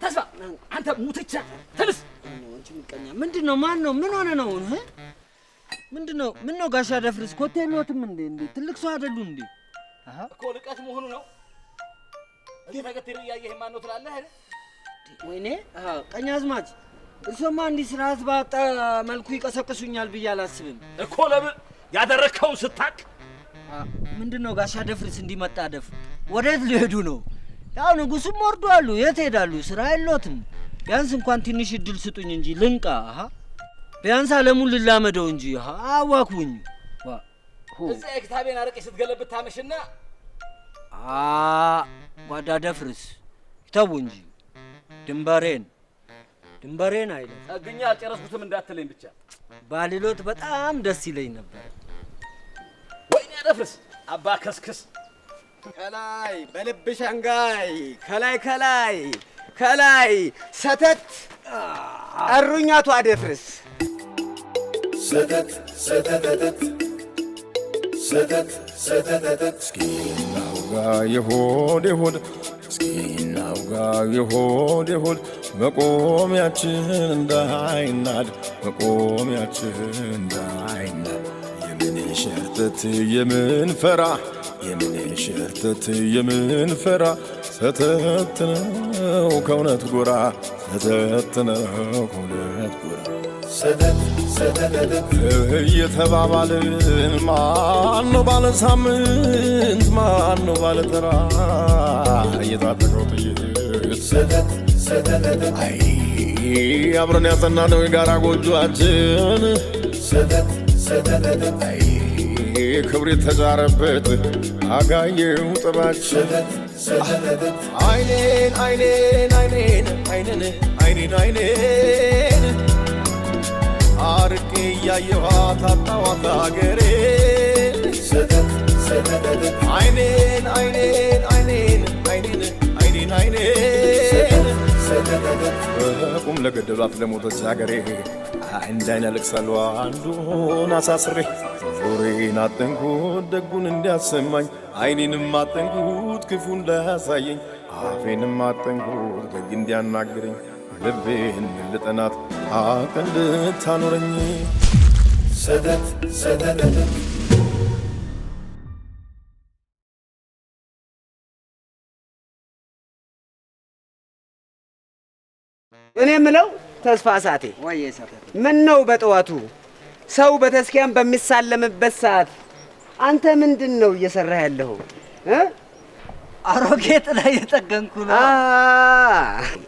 ተስፋ አንተ ሙትቻ ተነስ። አንቺ ምቀኛ ምንድነው? ማን ነው? ምን ሆነ ነው? ምንድነው? ምን ነው ጋሻ ደፍርስ ኮቴ የለዎትም እንዴ? ትልቅ ሰው አይደሉ እንዴ? እኮ ልቀት መሆኑ ነው። እዚህ ተከትል ያየህ ማን ነው ትላለህ አይደል? ወይኔ ቀኛዝማች እርሶማ እንዲህ ስርዓት ባጣ መልኩ ይቀሰቅሱኛል ብዬ አላስብም እኮ። ለምን ያደረከውን ስታቅ ምንድነው ጋሻ ደፍርስ እንዲመጣደፍ? ወዴት ሊሄዱ ነው? ያው ንጉሱም ወርዷሉ። የት ሄዳሉ? ስራ የለዎትም? ቢያንስ እንኳን ትንሽ እድል ስጡኝ እንጂ ልንቃ። ቢያንስ አለሙን ልላመደው እንጂ አዋኩኝ። እዛ የክታቤን አረቄ ስትገለብጥ ታመሽና ጓዳ ደፍርስ ይተው እንጂ ድንበሬን አይደል ጸግኛ አልጨረስኩትም እንዳትለኝ ብቻ ባልሎት በጣም ደስ ይለኝ ነበር። ወይኔ ደፍርስ አባ ከስክስ ከላይ በልብ ሸንጋይ ከላይ ሰተት አሩኛቱ አደፍርስ ሰተት እስኪናውጋ የሆድ መቆሚያችን እንዳይናድ የምን ሸርተት የምን ፈራ ሰተት ነው ከእውነት ጎራ እየተባባልን ማነው ባለ ሳምንት ማነው ባለ ተራ እየታጠቀው ጥይት አይ አብረን ያጸናነው የጋራ ጎጆአችን አይ ክብሪት ተጫረበት አጋየው ጥባችን አይኔን አርቄ እያየኋት አጣኋት አገሬን አይኔን በቁም ለገደሏት ለሞተች አገሬ እንዳይነ ልቅሳለሁ አንዱን አሳስሬ ዞሬን አጠንኩት ደጉን እንዲያሰማኝ አይኔንም አጠንኩት ክፉ እንዳያሳየኝ አፌንም አጠንኩት ደግ እንዲያናግረኝ ልቤን ልጠናት ሀቅ እንድታኖረኝ ሰተት እኔ የምለው ተስፋ ሳቴ ምን ነው በጠዋቱ ሰው በተስኪያን በሚሳለምበት ሰዓት አንተ ምንድን ነው እየሰራህ ያለኸው? አሮጌ ጥላ እየጠገንኩ ነው።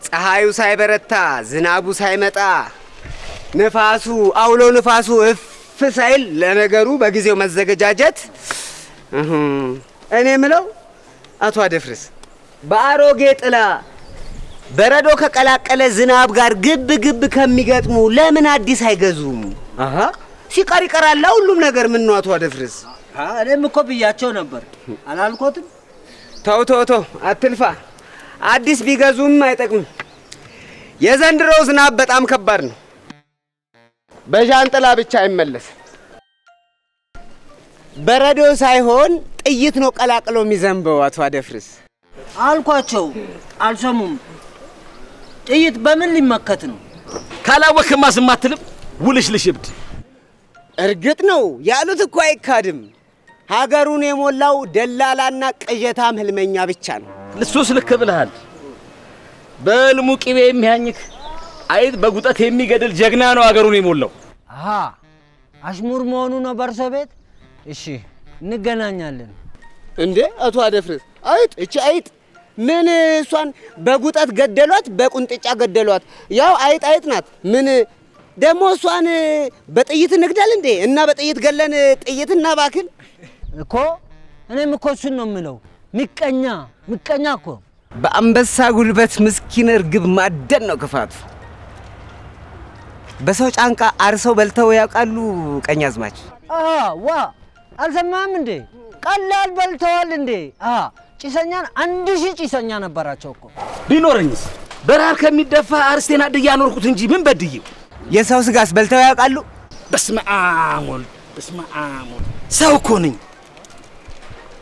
ፀሐዩ ሳይበረታ ዝናቡ ሳይመጣ ንፋሱ አውሎ ንፋሱ እፍ ሳይል ለነገሩ በጊዜው መዘገጃጀት። እኔ የምለው አቶ አደፍርስ በአሮጌ ጥላ በረዶ ከቀላቀለ ዝናብ ጋር ግብ ከሚገጥሙ ለምን አዲስ አይገዙም? ሲቀር ይቀራል ሁሉም ነገር። ምን ነው አቶ አደፍርስ? እኔም እኮ ብያቸው ነበር አላልኮትም? ተው አትልፋ። አዲስ ቢገዙም አይጠቅምም። የዘንድሮው ዝናብ በጣም ከባድ ነው። በዣንጥላ ብቻ አይመለስ። በረዶ ሳይሆን ጥይት ነው ቀላቅሎ የሚዘንበው። አቶ አደፍርስ አልኳቸው አልሰሙም። ጥይት በምን ሊመከት ነው? ካላወክማ ዝም አትልም? ውልሽልሽ እብድ። እርግጥ ነው ያሉት እኮ አይካድም። ሀገሩን የሞላው ደላላና ቅዠታም ህልመኛ ብቻ ነው። ልሱስ ልክ ብለሃል። በልሙ ቅቤ የሚያኝክ አይጥ በጉጠት የሚገድል ጀግና ነው ሀገሩን የሞላው። አሽሙር መሆኑ ነው በርሶ ቤት? እሺ እንገናኛለን። እንዴ አቶ አደፍርስ እቺ አይጥ ምን እሷን በጉጠት ገደሏት፣ በቁንጥጫ ገደሏት። ያው አይጥ ናት። ምን ደግሞ እሷን በጥይት እንግደል እንዴ? እና በጥይት ገለን ጥይትና ባክል እኮ እኔም እኮ እሱን ነው የምለው። ምቀኛ እኮ በአንበሳ ጉልበት ምስኪን እርግብ ማደን ነው ክፋቱ። በሰው ጫንቃ አርሰው በልተው ያውቃሉ ቀኛዝማች? አልሰማህም እንዴ? ቀላል በልተዋል እንዴ? ጭሰኛን 1000 ጭሰኛ ነበራቸው እኮ። ቢኖርኝስ በራር ከሚደፋ አርስቴና ድያ ኖርኩት እንጂ ምን በድየው? የሰው ስጋስ በልተው ያውቃሉ? በስመ አብ ወልድ ሰው እኮ ነኝ።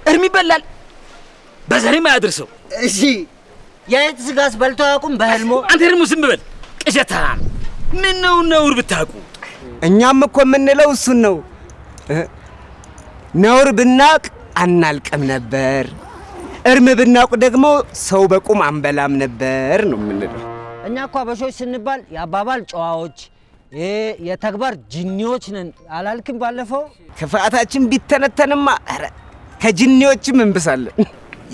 እርም ይበላል በዘሬም አያድርሰው። እሺ የአይጥ ስጋስ በልተው አያውቁም በህልሞ? አንተ ደግሞ ዝም በል ቅዠታም። ምን ነው ነውር ብታውቁ? እኛም እኮ የምንለው እሱን ነው። ነውር ብናውቅ አናልቅም ነበር፣ እርም ብናውቅ ደግሞ ሰው በቁም አንበላም ነበር ነው የምንለው። እኛ እኮ አበሾች ስንባል የአባባል ጨዋዎች የተግባር ጅኒዎች ነን አላልክም ባለፈው? ክፋታችን ቢተነተንማ ኧረ ከጅኒዎችም እንብሳለን።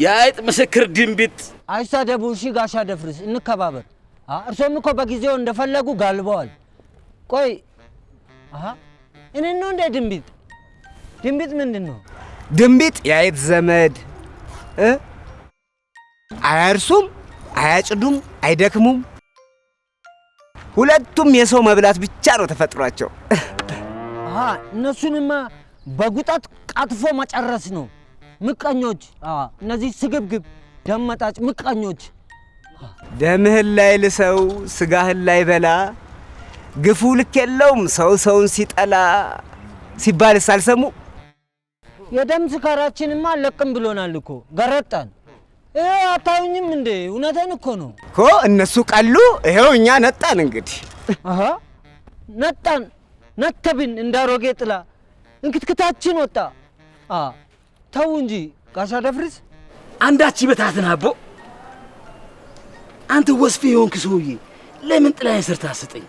የአይጥ ምስክር ድንቢጥ። አይሳደቡ እሺ ጋሻ ደፍርስ እንከባበር። እርሶም እኮ በጊዜው እንደፈለጉ ጋልበዋል። ቆይ እኔ ነው እንደ ድንቢጥ? ድንቢጥ ምንድን ነው? ድንቢጥ የአይጥ ዘመድ፣ አያርሱም፣ አያጭዱም፣ አይደክሙም። ሁለቱም የሰው መብላት ብቻ ነው ተፈጥሯቸው። እነሱንማ በጉጣት ቃጥፎ መጨረስ ነው። ምቀኞች፣ እነዚህ ስግብግብ ደመጣጭ ምቀኞች። ደምህን ላይ ልሰው ስጋህን ላይ በላ፣ ግፉ ልክ የለውም ሰው ሰውን ሲጠላ ሲባልስ አልሰሙ? የደም ስካራችንማ አለቅም ብሎናል እኮ ገረጣን። አታዩኝም እንዴ? እውነቴን እኮ ነው እኮ። እነሱ ቀሉ፣ ይኸው እኛ ነጣን። እንግዲህ ነጣን፣ ነተብን እንዳሮጌ ጥላ እንክትክታችን ወጣ። ተው እንጂ ጋሻ ደፍርስ። አንዳች ይበታትን አቦ። አንተ ወስፌ የሆንክ ሰውዬ ለምን ጥላዬን ሰርታ አስጠኝ?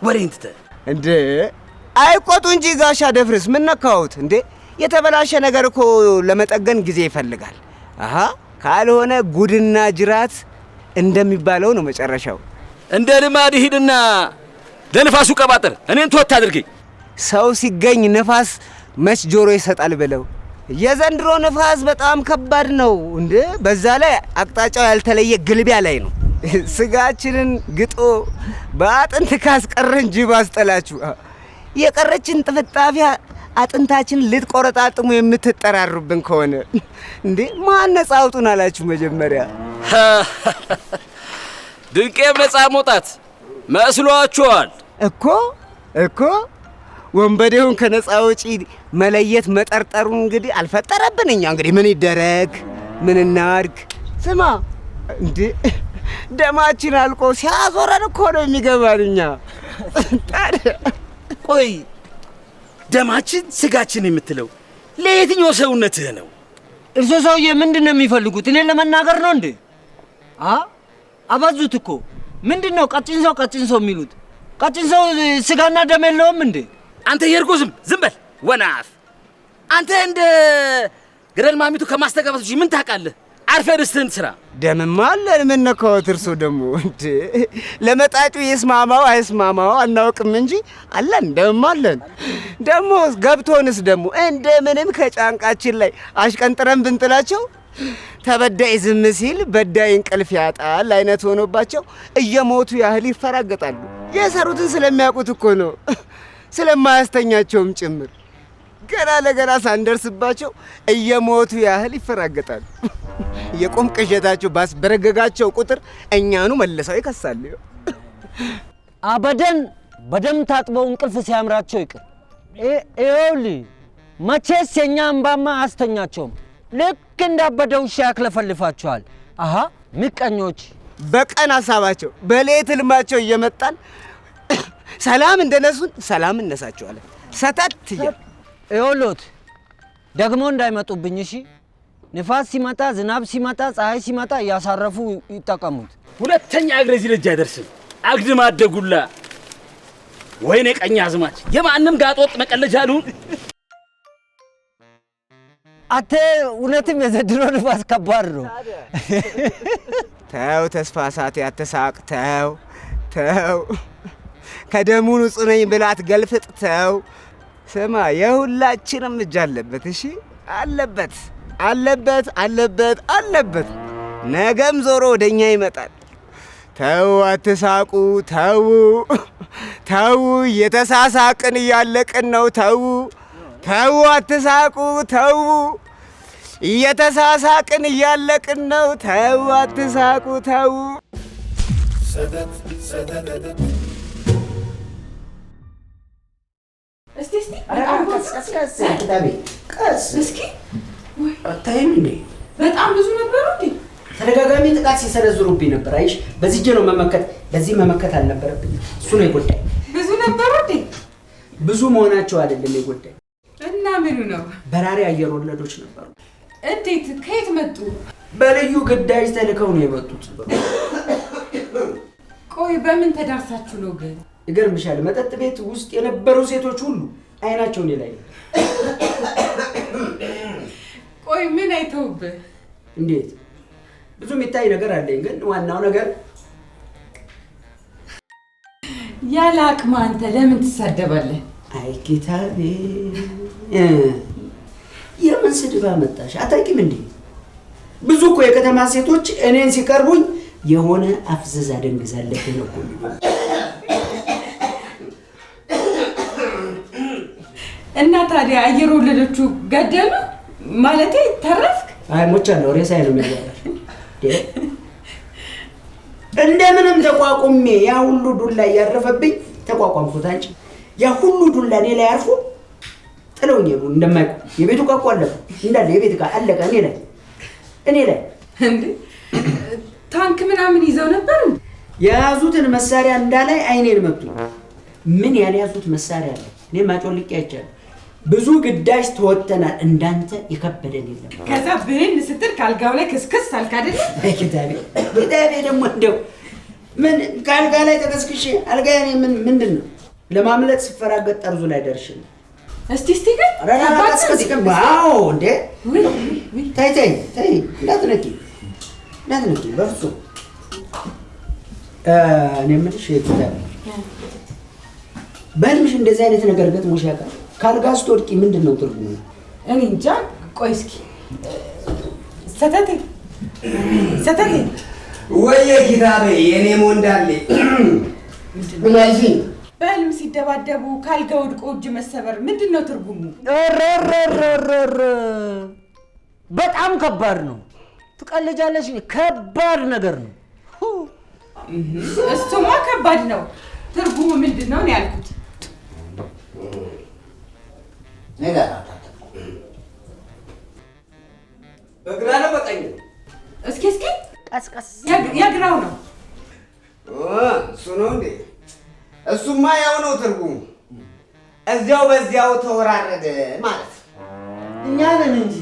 ወሬን ትተህ እንዴ አይቆጡ እንጂ ጋሻ ደፍርስ። ምን ነካሁት እንዴ? የተበላሸ ነገር እኮ ለመጠገን ጊዜ ይፈልጋል። ካልሆነ ጉድና ጅራት እንደሚባለው ነው መጨረሻው። እንደ ልማድ ሂድና ለንፋሱ ቀባጥር፣ እኔን ተወት አድርገኝ። ሰው ሲገኝ ንፋስ መች ጆሮ ይሰጣል ብለው። የዘንድሮ ንፋስ በጣም ከባድ ነው እንዴ! በዛ ላይ አቅጣጫው ያልተለየ ግልቢያ ላይ ነው። ስጋችንን ግጦ በአጥንት ካስቀረን ጅብ አስጠላችሁ። የቀረችን ጥፍጣፊያ አጥንታችን ልትቆረጣጥሙ የምትጠራሩብን ከሆነ እንዴ ማን ነፃ አውጡን አላችሁ? መጀመሪያ ድንቄም ነፃ መውጣት መስሏችኋል እኮ ወንበዴውን ከነፃ ወጪ መለየት መጠርጠሩ እንግዲህ አልፈጠረብን። እኛ እንግዲህ ምን ይደረግ ምን እናድርግ? ስማ እንዴ ደማችን አልቆ ሲያዞረን እኮ ነው የሚገባን። እኛ ቆይ ደማችን ስጋችን የምትለው ለየትኛው ሰውነትህ ነው? እርሶ ሰውዬ ምንድን ነው የሚፈልጉት? እኔን ለመናገር ነው እንዴ? አባዙት እኮ። ምንድን ነው ቀጭን ሰው የሚሉት? ቀጭን ሰው ስጋና ደም የለውም እንዴ? አንተ የርጎዝም ዝም በል ወናፍ። አንተ እንደ ገደል ማሚቱ ከማስተጋባት እንጂ ምን ታውቃለህ? አርፈህ ርስትህን ስራ። ደምማ አለን። ምን ነካዎት እርሶ ደግሞ እንዴ? ለመጣጩ ይስማማው አይስማማው አናውቅም እንጂ አለን፣ ደምማ አለን። ደግሞ ገብቶንስ ደግሞ እንደምንም ከጫንቃችን ላይ አሽቀንጥረን ብንጥላቸው ተበዳይ ዝም ሲል በዳይ እንቅልፍ ያጣል አይነት ሆኖባቸው እየሞቱ ያህል ይፈራገጣሉ። የሰሩትን ስለሚያውቁት እኮ ነው፣ ስለማያስተኛቸውም ጭምር። ገና ለገና ሳንደርስባቸው እየሞቱ ያህል ይፈራገጣሉ። የቁም ቅዠታቸው ባስበረገጋቸው ቁጥር እኛኑ መልሰው ይከሳሉ። አበደን በደም ታጥበው እንቅልፍ ሲያምራቸው ይቅር። ይኸውልህ መቼስ የኛ እንባማ አያስተኛቸውም። ልክ እንዳበደ ውሻ ያክለፈልፋቸዋል። ምቀኞች። በቀን ሀሳባቸው በሌት ህልማቸው እየመጣን ሰላም እንደነሱን ሰላም እነሳቸዋለን። ሰተት ይኸውልዎት ደግሞ እንዳይመጡብኝ እሺ። ንፋስ ሲመጣ፣ ዝናብ ሲመጣ፣ ፀሐይ ሲመጣ እያሳረፉ ይጠቀሙት። ሁለተኛ እግሬ እዚህ ልጅ አይደርስም። አግድም አደጉላ። ወይኔ ቀኝ አዝማች የማንም ጋጦጥ መቀለጃ ልሁን። አተ እውነትም የዘንድሮ ንፋስ ከባድ ነው። ተው ተስፋ ሳቴ አትሳቅ። ተው ከደሙ ንጹህ ነኝ ብላት ገልፍጥ። ተው ስማ፣ የሁላችንም እጅ አለበት። እሺ አለበት። ነገም ዞሮ ወደኛ ይመጣል። ተው አትሳቁ። ተው እየተሳሳቅን እያለቅን ነው። ተው አትሳቁ። ተው እየተሳሳቅን እያለቅን ነው። ተው አትሳቁ። ተው እስቲ ቀስ እስኪ። አታይም እንዴ? በጣም ብዙ ነበሩ እንዴ? ተደጋጋሚ ጥቃት ሲሰነዝሩብኝ ነበር። አይሽ በዚህ ነው መመከት፣ በዚህ መመከት አልነበረብኝ። እሱ ነው የጎዳኝ። ብዙ ነበሩ እንዴ? ብዙ መሆናቸው አይደለም የጎዳኝ። እና ምኑ ነው? በራሪ አየር ወለዶች ነበሩ። እንዴት? ከየት መጡ? በልዩ ግዳጅ ተልከው ነው የመጡት። ቆይ በምን ተዳርሳችሁ ነው ግን? ይገርምሻል፣ መጠጥ ቤት ውስጥ የነበሩ ሴቶች ሁሉ አይናቸው እኔ ላይ ነው። ቆይ ምን አይተውብህ? እንዴት? ብዙ የሚታይ ነገር አለኝ፣ ግን ዋናው ነገር ያለ አቅም አንተ ለምን ትሳደባለህ? አይ ጌታዬ፣ የምን ስድብ አመጣሽ? አታውቂም እንዴ? ብዙ እኮ የከተማ ሴቶች እኔን ሲቀርቡኝ የሆነ አፍዘዝ አደንግዛለህ ነው እኮ። እና ታዲያ አየር ወለዶቹ ገደሉ ማለቴ ተረፍክ? አይ ሞቻለሁ፣ ሬሳዬ ነው የሚያባራሽ። እንደምንም ተቋቁሜ ያ ሁሉ ዱላ እያረፈብኝ ተቋቋምኩት። አንቺ ያ ሁሉ ዱላ እኔ ላይ አርፎ ጥለውኝ ሄዱ። እንደማይቆም የቤቱ ዕቃ እኮ አለቀ እንዳለ፣ የቤት ዕቃ አለቀ እኔ ላይ እንዴ። ታንክ ምናምን ይዘው ነበር። የያዙትን መሳሪያ እንዳላይ አይኔን መቱ። ምን ያልያዙት መሳሪያ አለ? እኔ ማጮልቄ አይቻለሁ። ብዙ ግዳጅ ተወተናል። እንዳንተ የከበደን የለም። ከዛ ብህን ስትል ካልጋው ላይ ክስክስ አልክ አይደል? ኪታቤ ደግሞ እንደው ምን ካልጋ ላይ ተከስክሼ አልጋ ያኔ ምንድን ነው ለማምለጥ ስፈራገጥ ጠርዙ ላይ ደርሽ። እስቲ ግን ዋው እንዴ! ተይ እንዳትነኪ በፍጹም። እኔ የምልሽ ኪታቤ፣ በህልምሽ እንደዚህ አይነት ነገር ገጥሞሽ ያውቃል? ካልጋ ስትወድቂ ምንድን ነው ትርጉሙ? እኔ እንጃ። ቆይ እስኪ ሰተቴ ወየ ኪታቤ፣ የኔ ሞንዳሌ ምናይዚ በህልም ሲደባደቡ ካልጋ ወድቆ እጅ መሰበር ምንድን ነው ትርጉሙ? በጣም ከባድ ነው። ትቀልጃለሽ? ከባድ ነገር ነው። እሱማ ከባድ ነው። ትርጉሙ ምንድን ነው ያልኩት? በግራ ነው በቀኝ ነው? እስኪ ቀስቀስ የግራው ነው። እሱ ነው እንዴ? እሱማ ያው ነው ትርጉሙ። እዚያው በዚያው ተወራረደ ማለት እኛ ነን እንጂ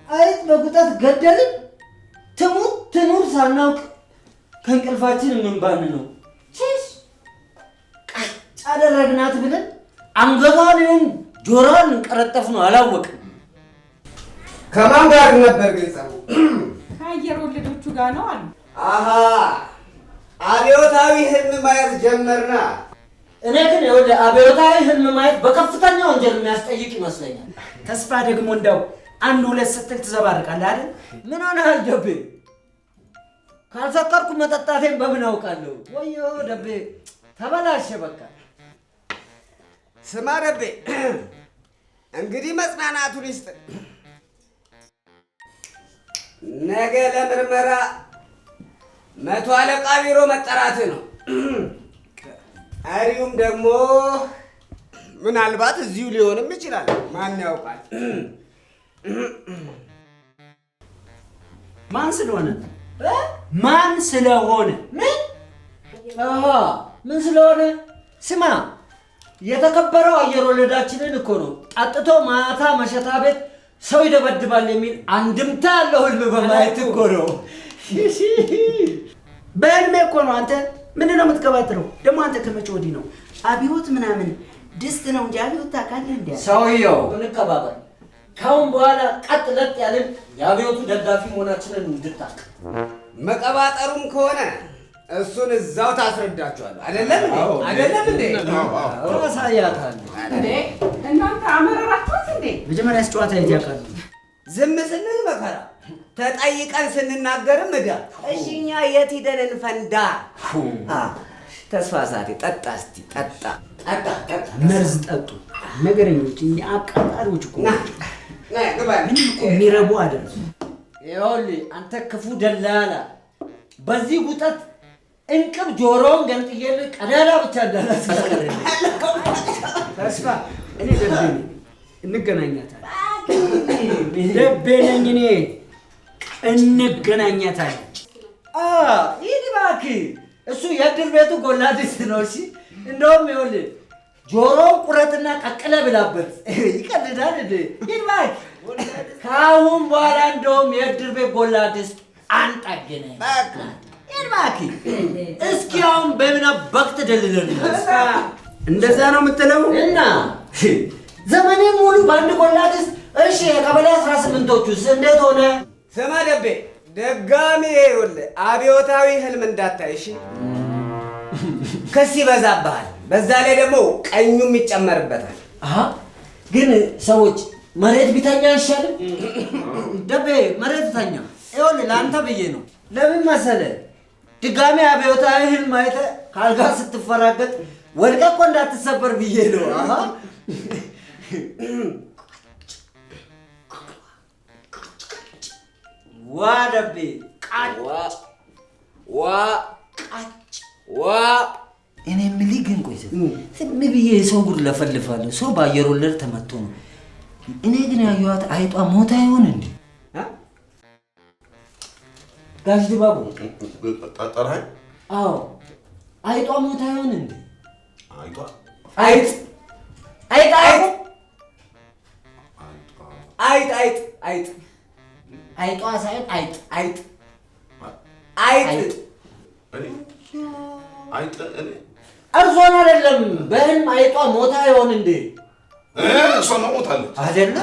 አይጥ በጉጠት ገደልን። ትሙት ትኑር ሳናውቅ ከእንቅልፋችን የምንባን ነው። ቺስ ቀጭ አደረግናት ብለን አንገቷን ይሁን ጆሮዋን እንቀረጠፍ ነው አላወቅም። ከማን ጋር ነበር ግን ጸቡ? ከአየር ወለዶቹ ጋር ነው አሉ። አሃ አብዮታዊ ህልም ማየት ጀመርና። እኔ ግን ይኸውልህ አብዮታዊ ህልም ማየት በከፍተኛ ወንጀል የሚያስጠይቅ ይመስለኛል። ተስፋ ደግሞ እንደው አንድ ሁለት ስትል ትዘባርቃለህ አይደል? ምን ሆነሃል ደቤ? ካልሰከርኩ መጠጣቴን በምን አውቃለሁ? ወዮ ደቤ ተበላሸ በቃ። ስማ ደቤ፣ እንግዲህ መጽናናቱን ይስጥ። ነገ ለምርመራ 100 አለቃ ቢሮ መጠራት ነው። ቀሪውም ደግሞ ምናልባት እዚሁ ሊሆንም ይችላል። ማን ያውቃል? ማን ስለሆነ ምን ስለሆነ ስማ፣ የተከበረው አየር ወለዳችንን እኮ ነው ጠጥቶ ማታ መሸታ ቤት ሰው ይደበድባል የሚል አንድምታ ያለው ህልም በማየት እኮ ነው። በህልሜ እኮ ነው። አንተ ምንድን ነው የምትቀባጥረው ደግሞ? አንተ ከመቼ ወዲህ ነው አብዮት ምናምን ድስት ነው እንጂ አብዮት ታውቃለህ እንዴ? ሰውየው እንከባበር። ካሁን በኋላ ቀጥ ለጥ ያለን የአብዮቱ ደጋፊ መሆናችንን እንድታውቅ። መቀባጠሩም ከሆነ እሱን እዛው ታስረዳቸዋለህ። አይደለም እንዴ? ታሳያታለህ እንዴ? እናንተ አመረራችሁት እንዴ? መጀመሪያ ጨዋታ የት ያውቃሉ? ዝም ስንል መከራ፣ ተጠይቀን ስንናገርም እዳ። እሺ እኛ የት ሂደን እንፈንዳ? ተስፋ ሳቴ ጠጣ፣ እስቲ ጠጣ። መርዝ ጠጡ ነገረኞች፣ እኛ አቃጣሪዎች እኮ ምንም እኮ የሚረቡ አይደለም። ይኸውልህ አንተ ክፉ ደላላ፣ በዚህ ጉጠት እንቅብ ጆሮውን ገንጥዬልህ ቀዳዳ ብቻ እንዳላስቀርልህ። ተስፋ እኔ ደቤ ነኝ፣ እንገናኛታለን። ደቤ ነኝ እኔ። እንገናኛታለን። ይህ እባክህ እሱ የእድር ቤቱ ጎላ ድስት ነው። እሺ እንደውም ይኸውልህ ጆሮውን ቁረጥና ቀቅለ ብላበት። ይቀልዳል እንዴ? ይህ እባክህ ከአሁን በኋላ እንደውም የእድር ቤት ጎላ ድስት አንጠግነን። ይህ እባክህ እስኪ አሁን በምን አባክ ተደልለን እንደዛ ነው የምትለው? እና ዘመኔ ሙሉ በአንድ ጎላ ድስት። እሺ የቀበሌ 18ቶቹስ እንዴት ሆነ? ስማ ደቤ ደጋሚ ይኸውልህ አብዮታዊ ህልም እንዳታይ እሺ። ክስ ይበዛብሃል። በዛ ላይ ደግሞ ቀኙም ይጨመርበታል። ግን ሰዎች መሬት ቢተኛ አይሻልም? ደቤ መሬት ተኛ። ይኸውልህ ለአንተ ብዬ ነው። ለምን መሰለህ? ድጋሚ አብዮታዊ ህልም አይተህ ካልጋ ስትፈራገጥ ወድቀህ እኮ እንዳትሰበር ብዬ ነው። ዋ ደቤ ዋ እኔ የምልህ ግን ቆይ ዝም ብዬ የሰው ጉድ ለፈልፋለሁ። ሰው በአየር ወለድ ተመቶ ነው። እኔ ግን ያየኋት አይጧ ሞታ ይሆን እንዴ? ጋሽ ድባቡ ጠራኸኝ? አዎ አይጧ ሞታ ይሆን እንዴ? አይጧ አይጥ አይጥ አይጥ አይጥ አይጥ አይጥ አይጧ ሳይሆን አይጥ አይጥ አይጥ አይጥ እኔ እርሶን አይደለም። በህልም አይጧ ሞታ ይሆን እንዴ? እሷ ሞታለች አይደለ?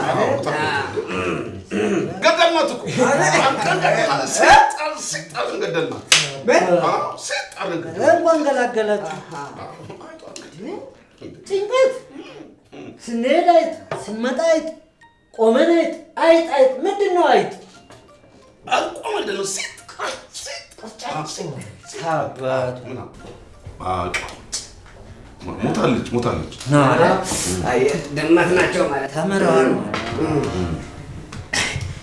ገደልናት እኮ ሴጣን ገደልናት። እንኳን ገላገላችሁ። ጭንቀት ስንሄድ አይጥ፣ ስንመጣ አይጥ፣ ቆመን አይጥ፣ አይጥ አይጥ። ምንድን ነው አይጥ? ሞታለች። ድመት ናቸው ማለት ተምረዋል።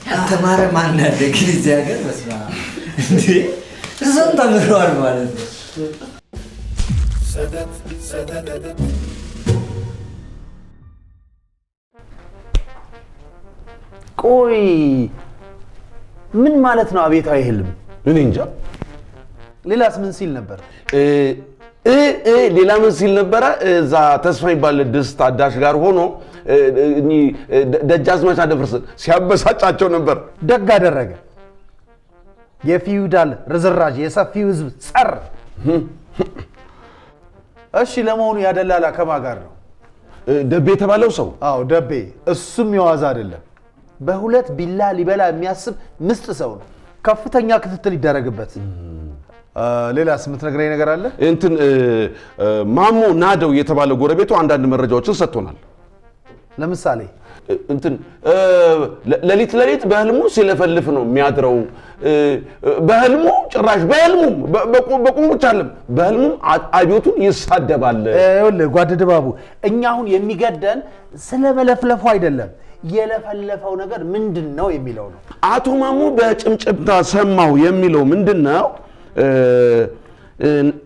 ያልተማረ ማን ያለ ግን እዚህ ሀገር መስማ እንዴ? እሱም ተምረዋል ማለት ነው። ቆይ ምን ማለት ነው አቤታዊ ህልም? እኔ እንጃ። ሌላስ ምን ሲል ነበር? ሌላ ምን ሲል ነበረ? እዛ ተስፋ የሚባል ድስት አዳሽ ጋር ሆኖ ደጃዝማች አደፍርስን ሲያበሳጫቸው ነበር። ደግ አደረገ። የፊውዳል ርዝራዥ የሰፊው ህዝብ ጸር። እሺ ለመሆኑ ያደላላ ከማን ጋር ነው? ደቤ የተባለው ሰው? አዎ ደቤ። እሱም የዋዛ አይደለም። በሁለት ቢላ ሊበላ የሚያስብ ምስጥ ሰው ነው። ከፍተኛ ክትትል ይደረግበት። ሌላስ የምትነግረኝ ነገር አለ? እንትን ማሞ ናደው የተባለው ጎረቤቱ አንዳንድ መረጃዎችን ሰጥቶናል። ለምሳሌ እንትን ሌሊት በህልሙ ሲለፈልፍ ነው የሚያድረው። በህልሙ ጭራሽ በቁሙ ብቻ አይደለም፣ በህልሙም አብዮቱን ይሳደባል። ይኸውልህ ጓድ ድባቡ፣ እኛ አሁን የሚገደን ስለመለፍለፉ አይደለም፣ የለፈለፈው ነገር ምንድን ነው የሚለው ነው። አቶ ማሞ በጭምጭምታ ሰማው የሚለው ምንድን ነው?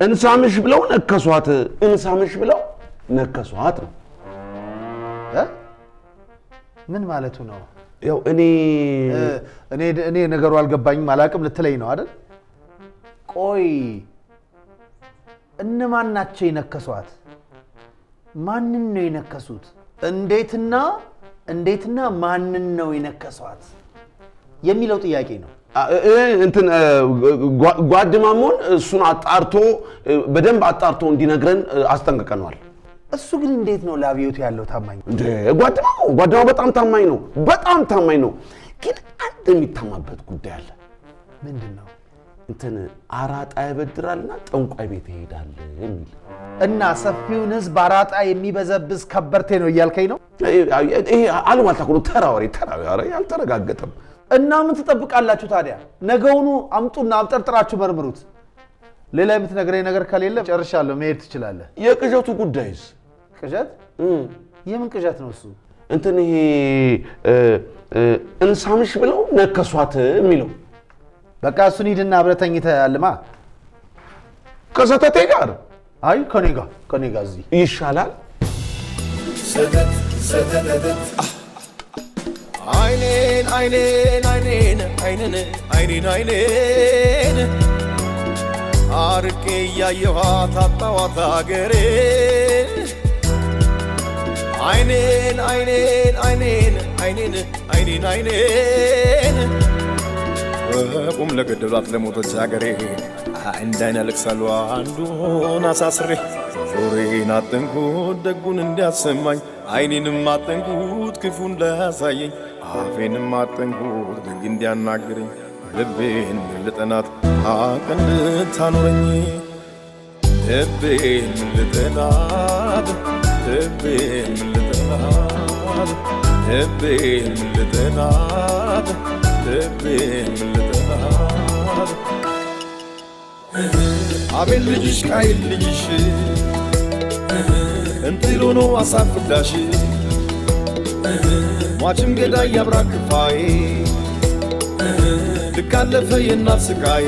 እንሳምሽ ብለው ነከሷት፣ እንሳምሽ ብለው ነከሷት ነው። ምን ማለቱ ነው? ያው እኔ ነገሩ አልገባኝም አላቅም ልትለኝ ነው አይደል? ቆይ እነማን ናቸው የነከሷት? ማንን ነው የነከሱት? እንዴትና ማንን ነው የነከሷት የሚለው ጥያቄ ነው። እንትን ጓድማሞን እሱን በደንብ አጣርቶ እንዲነግረን አስጠንቅቀነዋል። እሱ ግን እንዴት ነው ለአብዮቱ ያለው ታማኝ? እንዴ ጓድማው በጣም ታማኝ ነው። ግን አንድ የሚታማበት ጉዳይ አለ። ምንድን ነው? እንትን አራጣ ያበድራልና ጠንቋይ ቤት ይሄዳል የሚል እና ሰፊውን ህዝብ አራጣ የሚበዘብዝ ከበርቴ ነው እያልከኝ ነው? ይሄ አሉባልታ እኮ ነው፣ ተራ ወሬ ያልተረጋገጠም። እና ምን ትጠብቃላችሁ ታዲያ? ነገውኑ አምጡና አብጠርጥራችሁ መርምሩት። ሌላ የምትነግረኝ ነገር ከሌለ ጨርሻለሁ፣ መሄድ ትችላለህ። የቅዠቱ ጉዳይስ? ቅዠት? የምን ቅዠት ነው እሱ? እንትን ይሄ እንሳምሽ ብለው ነከሷት የሚለው። በቃ እሱን ሂድና አብረህ ተኝተህ አልማ። ከሰተቴ ጋር? አይ ከኔ ጋር እዚህ ይሻላል። አይኔን አይኔን አይኔን አይኔን አይኔን አይኔን አርቄ እያየኋት አጣኋት አገሬን አይኔን አይኔን አይኔን አይኔን አይኔን አይኔን ቁም ለገደሏት ለሞተች አገሬ እንዳይን ያለቅሳሉ አንዱን አሳስሬ ጆሮዬን አጠንኩት ደጉን እንዲያሰማኝ አይኔንም አጠንኩት ክፉ እንዳያሳየኝ አፌንም አጠንኩት ደግ እንዲያናግረኝ ልቤን ልጠናት አቀን ልታኖረኝ ልቤን ልጠናት ልቤን ልጠናት ልቤን ልጠናት ልቤን ልጠናት አቤት ልጅሽ ቃይል ልጅሽ እንጥሎ ነው አሳፍዳሽ ሟችም ገዳይ ያብራ ክፋዬ ልካለፈ የእናት ስቃዬ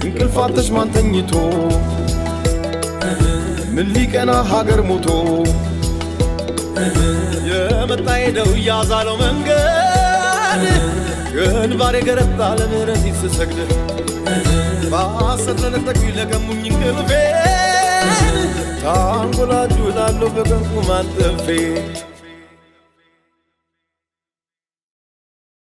እንቅልፋተሽ ማን ተኝቶ ምን ሊቀና ሀገር ሞቶ የመጣ ሄደው እያዛለው መንገድ ግንባሬ ገረጣ ለምህረት ስሰግድ በሐሰት ለነጠቁኝ ለቀሙኝ እንቅልፌን ታንጎላጁ ላለሁ በቀንቁ ማንጠፌ